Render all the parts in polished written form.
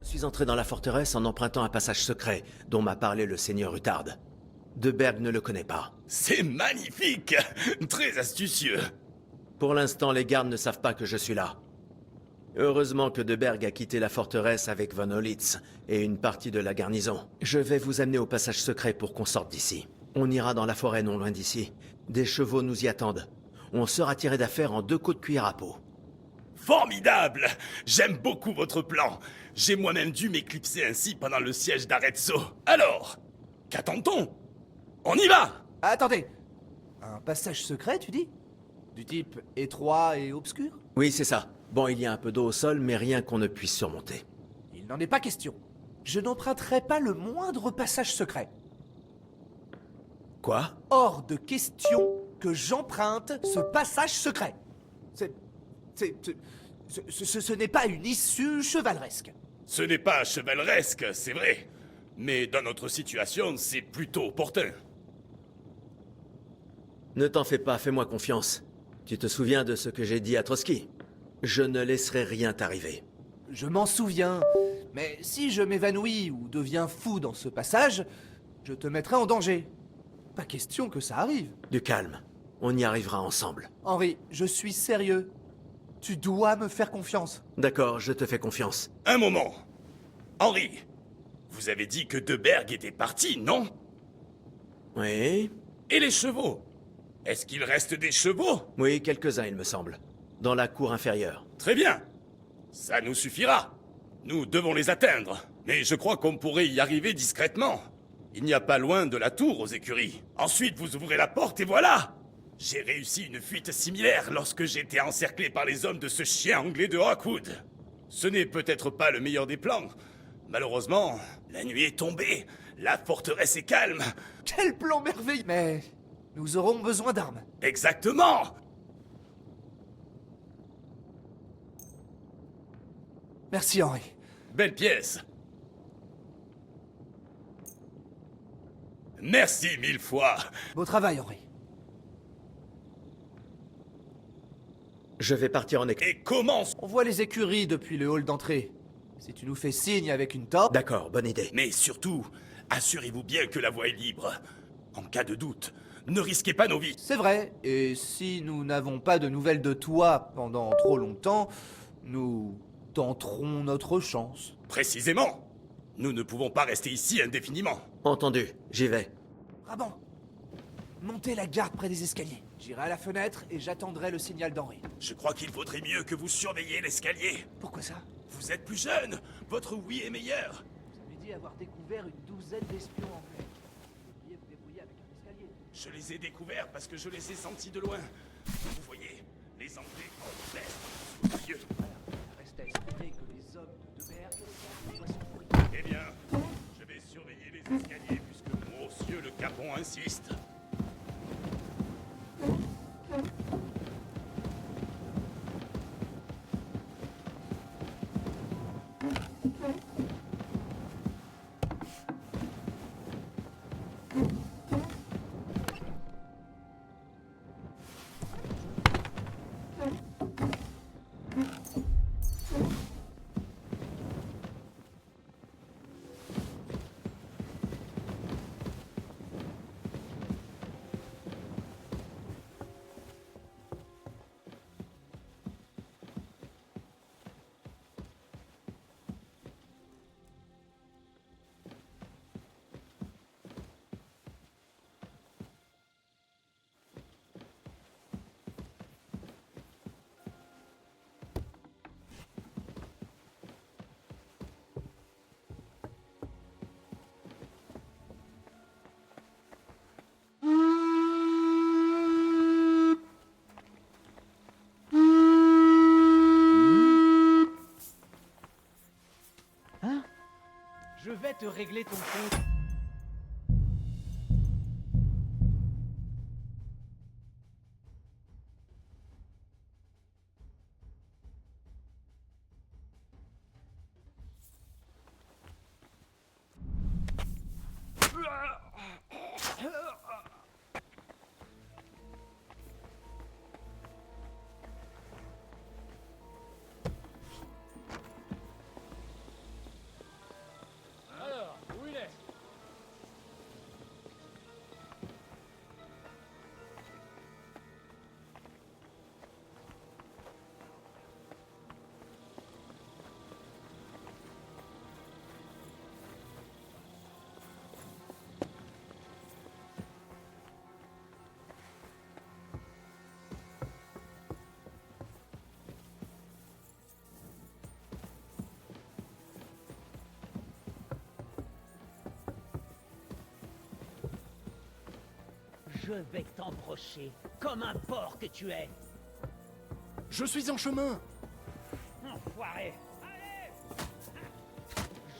Je suis entré dans la forteresse en empruntant un passage secret dont m'a parlé le seigneur Utard. De Berg ne le connaît pas. C'est magnifique! Très astucieux. Pour l'instant, les gardes ne savent pas que je suis là. Heureusement que De Berg a quitté la forteresse avec Von Holitz et une partie de la garnison. Je vais vous amener au passage secret pour qu'on sorte d'ici. On ira dans la forêt non loin d'ici. Des chevaux nous y attendent. On sera tiré d'affaire en 2 coups de cuillère à peau. Formidable! J'aime beaucoup votre plan. J'ai moi-même dû m'éclipser ainsi pendant le siège d'Arezzo. Alors, qu'attend-on? On y va! Attendez. Un passage secret, tu dis? Du type étroit et obscur? Oui, c'est ça. Bon, il y a un peu d'eau au sol, mais rien qu'on ne puisse surmonter. Il n'en est pas question. Je n'emprunterai pas le moindre passage secret. Quoi? Hors de question que j'emprunte ce passage secret. Ce n'est pas une issue chevaleresque. Ce n'est pas chevaleresque, c'est vrai. Mais dans notre situation, c'est plutôt opportun. Ne t'en fais pas, fais-moi confiance. Tu te souviens de ce que j'ai dit à Trotsky? Je ne laisserai rien t'arriver. Je m'en souviens. Mais si je m'évanouis ou deviens fou dans ce passage, je te mettrai en danger. Pas question que ça arrive. Du calme. On y arrivera ensemble. Henri, je suis sérieux. Tu dois me faire confiance. D'accord, je te fais confiance. Un moment. Henri, vous avez dit que De Berg était parti, non? Oui? Et les chevaux? Est-ce qu'il reste des chevaux? Oui, quelques-uns, il me semble. Dans la cour inférieure. Très bien. Ça nous suffira. Nous devons les atteindre. Mais je crois qu'on pourrait y arriver discrètement. Il n'y a pas loin de la tour aux écuries. Ensuite, vous ouvrez la porte et voilà! J'ai réussi une fuite similaire lorsque j'étais encerclé par les hommes de ce chien anglais de Rockwood. Ce n'est peut-être pas le meilleur des plans. Malheureusement, la nuit est tombée. La forteresse est calme. Quel plan merveilleux! Mais nous aurons besoin d'armes. Exactement! Merci Henri. Belle pièce. Merci 1000 fois. Beau travail Henri. Je vais partir en Et comment... On voit les écuries depuis le hall d'entrée. Si tu nous fais signe avec une torche... D'accord, bonne idée. Mais surtout, assurez-vous bien que la voie est libre. En cas de doute, ne risquez pas nos vies. C'est vrai, et si nous n'avons pas de nouvelles de toi pendant trop longtemps, nous tenterons notre chance. Précisément. Nous ne pouvons pas rester ici indéfiniment. Entendu, j'y vais. Raban, montez la garde près des escaliers. J'irai à la fenêtre et j'attendrai le signal d'Henri. Je crois qu'il vaudrait mieux que vous surveilliez l'escalier. Pourquoi ça? Vous êtes plus jeune. Votre oui est meilleur. Vous avez dit avoir découvert une douzaine d'espions anglais. Vous devriez vous débrouiller avec un escalier. Je les ai découverts parce que je les ai sentis de loin. Vous voyez, les Anglais en peste sous nos yeux. Reste à espérer que les hommes de Berg soient surpris. Eh bien, je vais surveiller les escaliers puisque monsieur le Capon insiste. Je vais te régler ton compte. Je vais t'embrocher, comme un porc que tu es. Je suis en chemin. Enfoiré. Allez!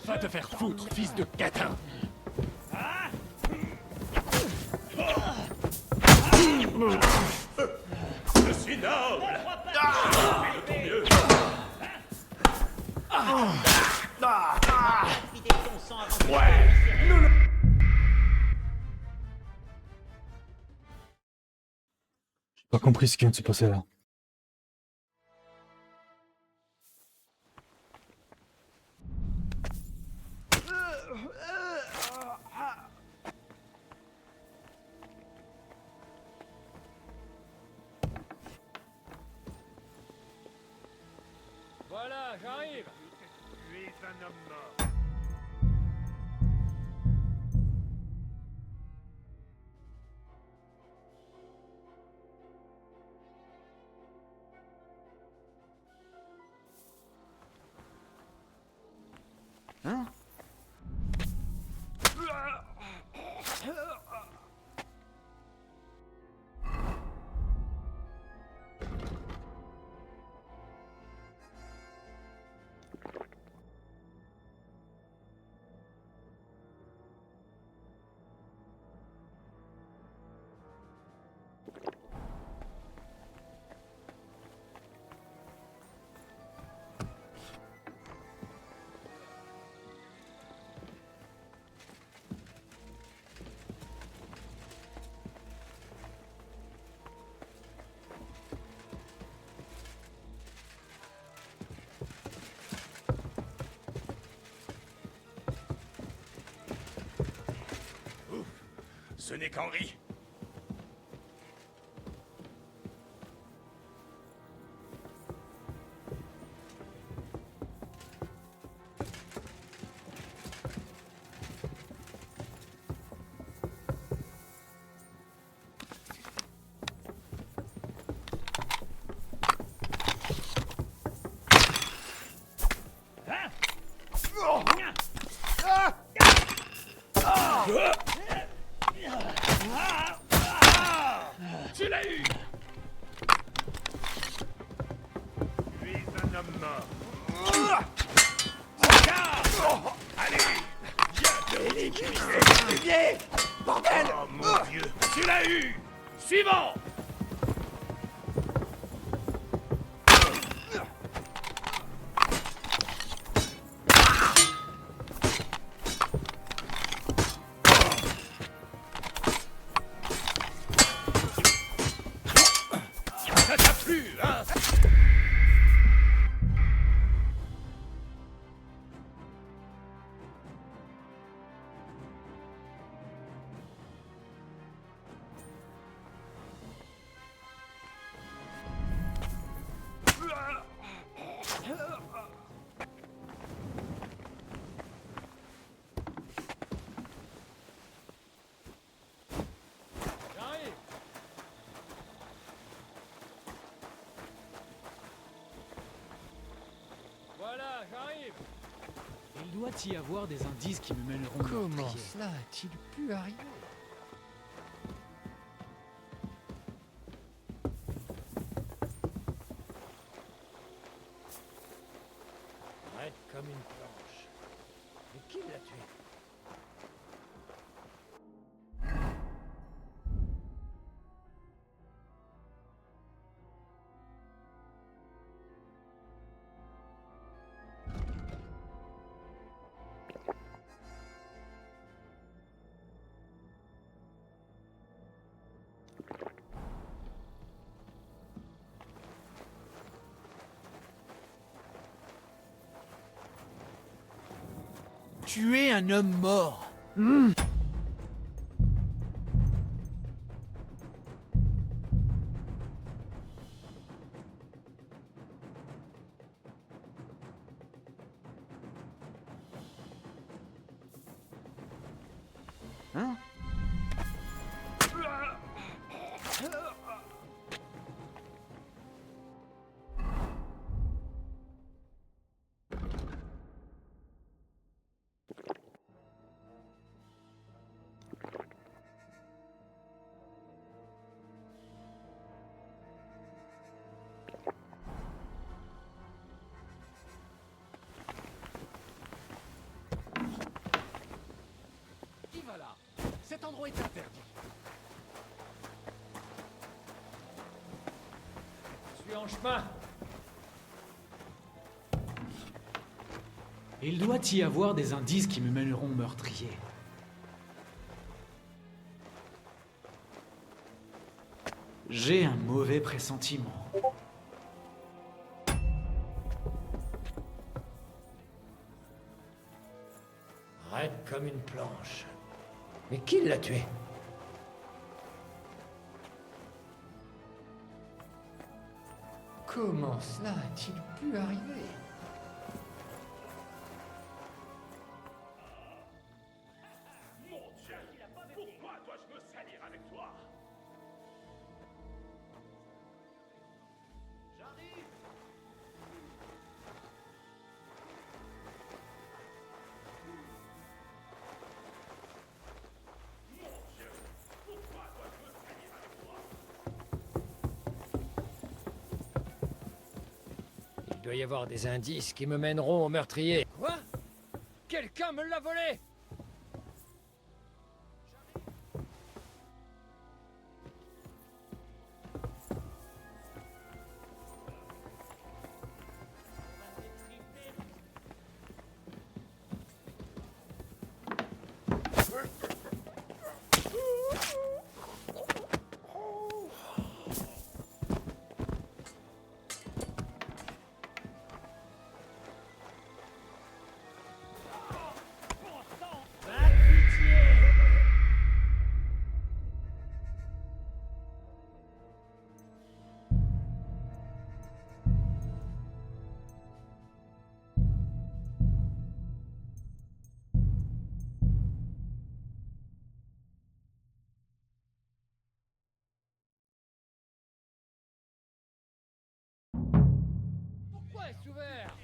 Va te faire foutre, fils de catin. Ah! Je suis noble. Fais de ton mieux. Vider ton sang avant que J'ai pas compris ce qui vient de se passer là. Voilà, j'arrive. Tu es un homme mort. Ce n'est qu'Henri. Tu l'as eu. Tu es un homme mort. Allez, viens te liquider. Bordel. Oh mon Dieu, tu l'as eu. Suivant. Ça t'a plu, hein? J'arrive. Voilà, j'arrive. Il doit y avoir des indices qui me mèneront au Comment meurtrier. cela a-t-il pu arriver? Raide comme une planche. Mais qui l'a tué? Tuer un homme mort. endroit est interdit. Je suis en chemin. Il doit y avoir des indices qui me mèneront au meurtrier. J'ai un mauvais pressentiment. Raide comme une planche. Mais qui l'a tué? Comment cela a-t-il pu arriver? Mon Dieu! Pourquoi dois-je me salir avec toi? Il doit y avoir des indices qui me mèneront au meurtrier. Quoi? Quelqu'un me l'a volé! Pourquoi est-ce ouvert?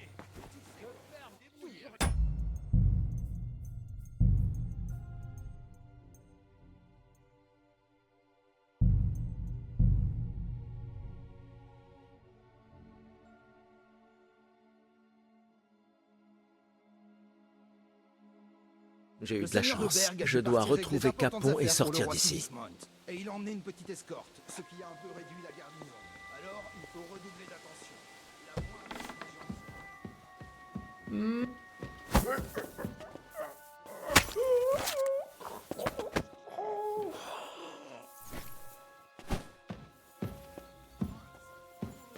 J'ai eu de la chance. Je dois retrouver Capon et sortir d'ici. Et il a emmené une petite escorte, ce qui a un peu réduit la garnison. Alors, il faut redoubler d'attention. La moindre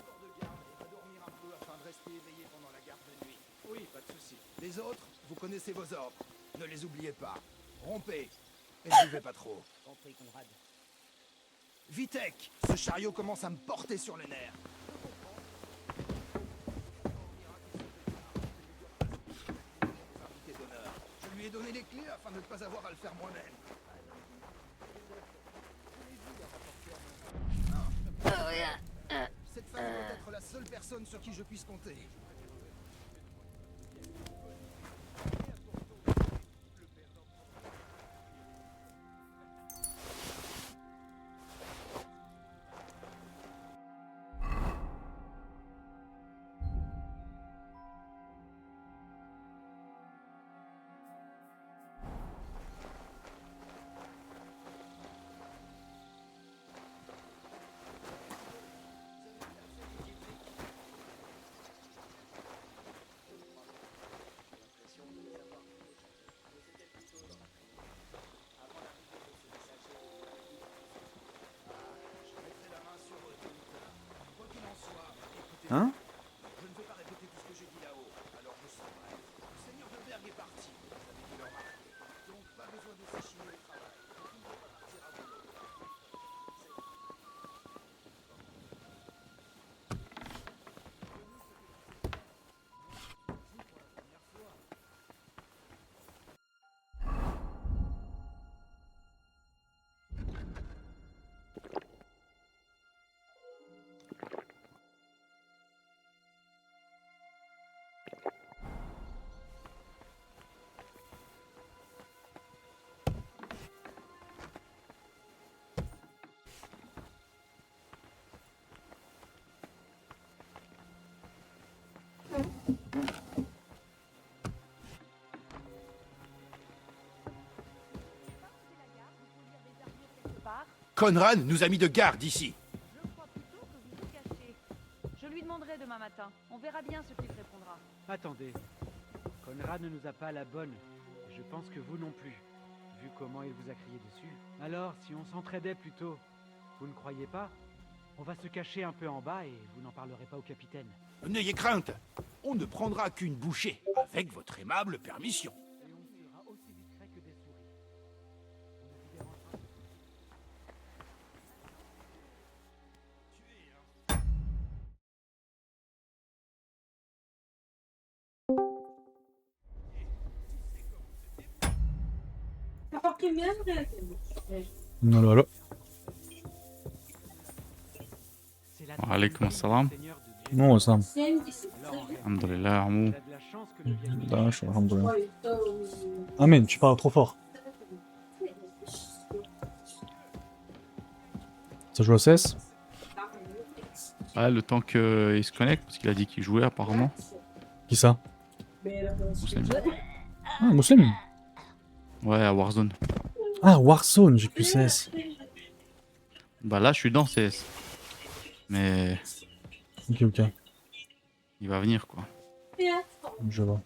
corps de garde et va dormir un peu afin de rester éveillé pendant la garde de nuit. Oui, pas de souci. Les autres, vous connaissez vos ordres. Ne les oubliez pas. Rompez. Et ne buvez pas trop. Compris, Conrad. Vitek, ce chariot commence à me porter sur les nerfs. Invité d'honneur. Je lui ai donné les clés afin de ne pas avoir à le faire moi-même. Cette femme doit être la seule personne sur qui je puisse compter. Conrad nous a mis de garde ici. Je crois plutôt que vous vous cachez. Je lui demanderai demain matin. On verra bien ce qu'il répondra. Attendez. Conrad ne nous a pas la bonne. Et je pense que vous non plus. Vu comment il vous a crié dessus. Alors, si on s'entraidait plutôt, vous ne croyez pas? On va se cacher un peu en bas et vous n'en parlerez pas au capitaine. N'ayez crainte. On ne prendra qu'une bouchée, avec votre aimable permission. Et on sera aussi discret que des souris. On ne vous dérangera pas. Allo, allo. C'est la Wa alaykoum assalam. Seigneur de Dieu. Non, Sam. Alhamdulillah, Amou. Il a de la chance que le bien Dash, alhamdoulilah. Amen, tu parles trop fort. Ça joue à CS? Ouais, le temps qu'il se connecte, parce qu'il a dit qu'il jouait apparemment. Qui ça? Muslim. Ah, Muslim. Ouais, à Warzone. Ah, Warzone, j'ai plus CS. Bah là, je suis dans CS. Mais Ok, ok. il va venir quoi. Je vois.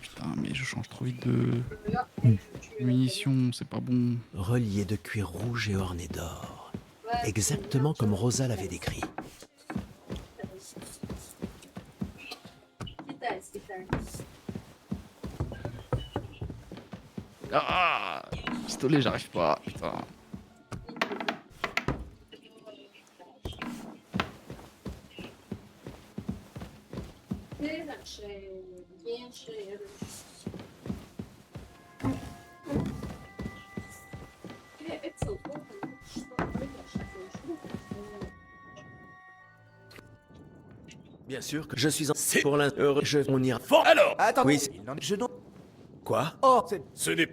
Putain, mais je change trop vite de munitions, c'est pas bon. Relié de cuir rouge et orné d'or. Exactement comme Rosa l'avait décrit. Ah, pistolet, j'arrive pas, putain. Bien sûr que je suis en... C'est- Pour l'instant, on ira... Fort alors. Attends, Oui, il n'en est... Je n'en... Quoi? Oh, c'est... Ce n'est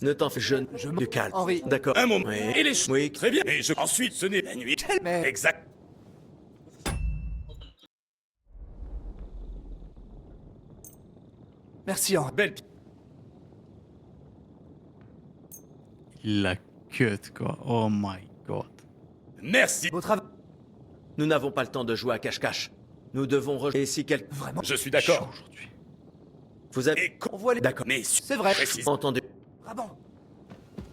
Ne t'en fais jeune. Je Du calme. Henri. D'accord. un moment. Oui. Et les choses. Oui. Très bien. Et je... Ensuite, ce n'est la nuit. Mais... Exact. Merci, Henri. Belle. Il la cut quoi. Oh my god. Merci. Votre travail... Nous n'avons pas le temps de jouer à cache-cache. Nous devons rejoindre... Et si quelqu'un... Vraiment. Je suis Chaud d'accord. aujourd'hui. Vous avez... Et On voit les... D'accord. mais C'est vrai. précise. Entendu. Brabant.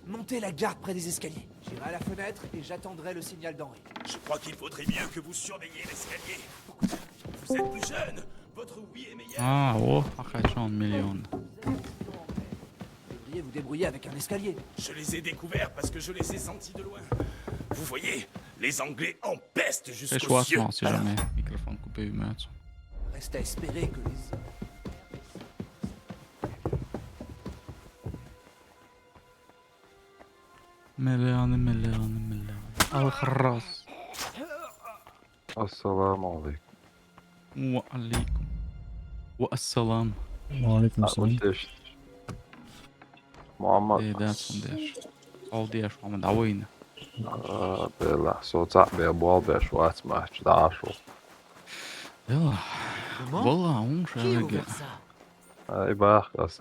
Montez la garde près des escaliers. J'irai à la fenêtre et j'attendrai le signal d'Henri. Je crois qu'il vaudrait mieux que vous surveilliez l'escalier. Vous êtes plus jeune. Votre oui est meilleur. Ah, oh, arrêtons million. Vous devriez vous débrouiller avec un escalier. Je les ai découverts parce que je les ai sentis de loin. Vous voyez, les Anglais empestent Fais jusqu'aux choix, cieux. on sait jamais. Microphone coupé, humain. Reste à espérer que les... مليون الخراس. السلام عليكم. وعليكم والسلام. وعليكم السلام. قديش محمد ايه ده صنديش صوديش محمد عوينة. بلا صوت بأبوال بشوات ما عاشو. يلا والله مو Qui a شاقة. ouvert ça? يبقى خلاص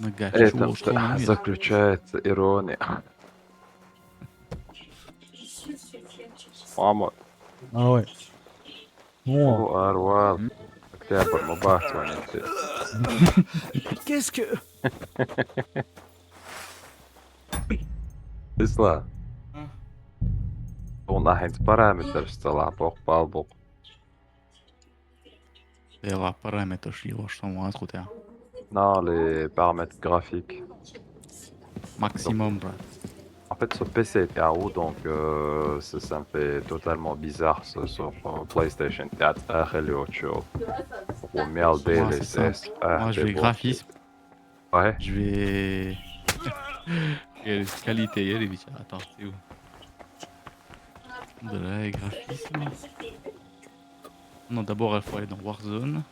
نقاش ايه شو شو заключается ирония. محمد Ah ouais. Bon, هو أروال كتاب المبات وانا Qu'est-ce que... اسلا on a geen parameters te laten opbouwen. يلا parameters يلا شو ما تخوت يا Non, les paramètres graphiques. maximum brad. En fait, ce PC est KO, donc ça me fait totalement bizarre sur PlayStation 4. اخلي وتشوف وميال Moi, بيلي c'est ça. سيس Moi je vais graphisme, Ouais, je vais qualité les biches. Attends, c'est où? De là, graphisme. Non, d'abord il faut aller dans Warzone.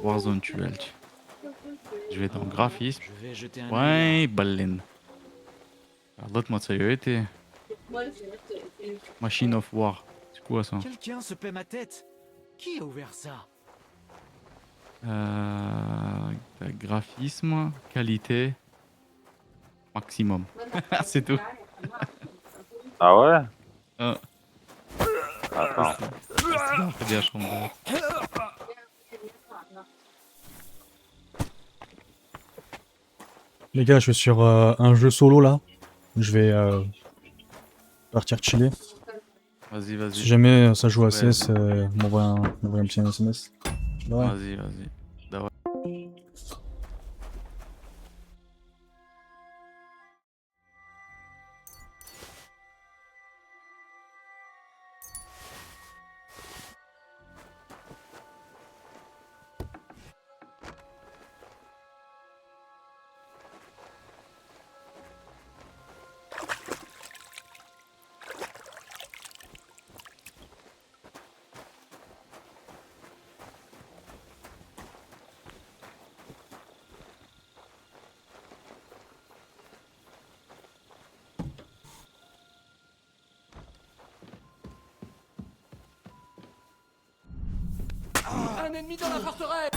Warzone Tuel. Je vais dans graphisme. Je vais jeter un Ouais, Ballin. L'autre ça y a été. Machine of War. C'est quoi ça? Quelqu'un se paie ma tête. Qui a ouvert ça? Graphisme, qualité, maximum. C'est tout. Ah ouais? Ah, Attends. très bien, je comprends. Les gars, je suis sur un jeu solo là. Je vais partir chiller. Vas-y, vas-y. Si jamais ça joue à Ouais. CS, m'envoie un petit SMS. Ouais. Vas-y, vas-y. Давай. Un ennemi dans la forteresse!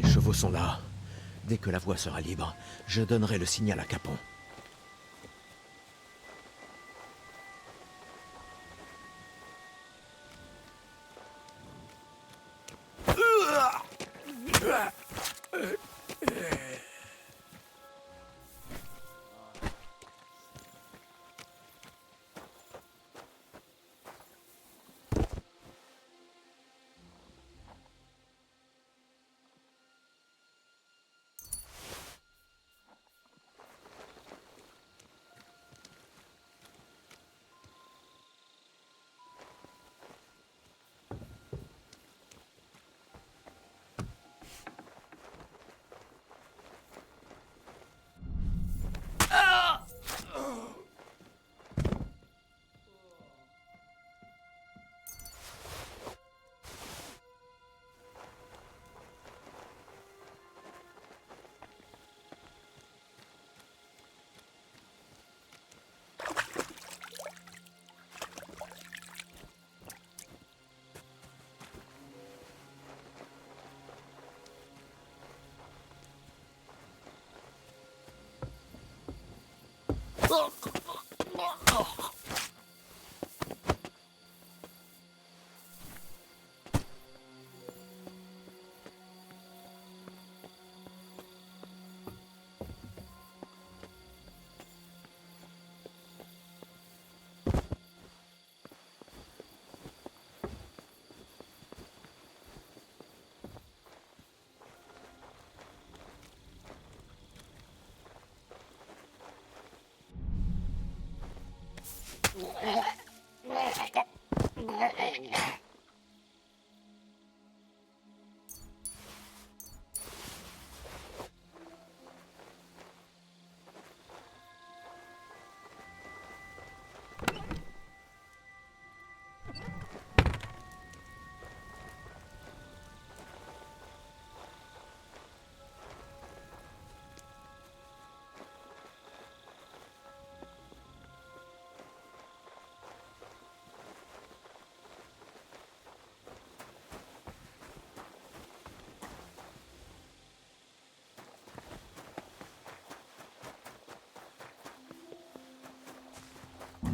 Les chevaux sont là. Dès que la voie sera libre, je donnerai le signal à Capon.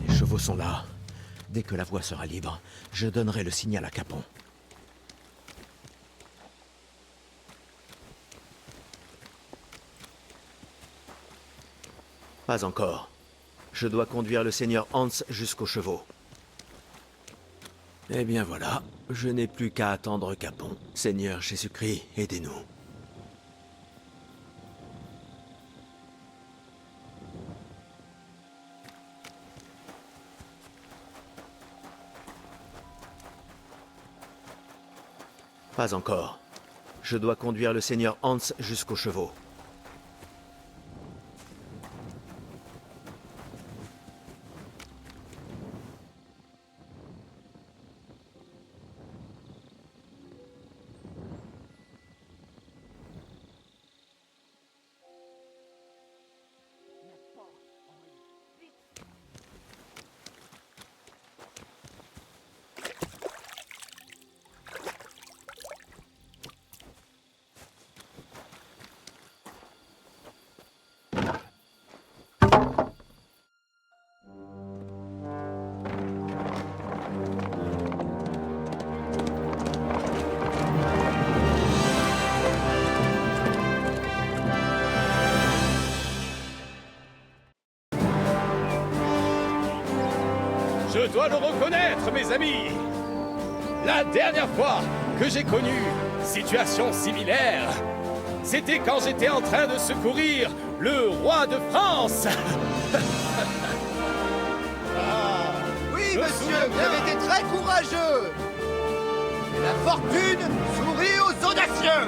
Les chevaux sont là. Dès que la voie sera libre, je donnerai le signal à Capon. Pas encore. Je dois conduire le seigneur Hans jusqu'aux chevaux. Eh bien voilà, je n'ai plus qu'à attendre Capon. Seigneur Jésus-Christ, aidez-nous. Pas encore. Je dois conduire le seigneur Hans jusqu'aux chevaux. Je dois le reconnaître, mes amis. La dernière fois que j'ai connu situation similaire, c'était quand j'étais en train de secourir le roi de France. Oui, monsieur, vous avez été très courageux. Et la fortune sourit aux audacieux.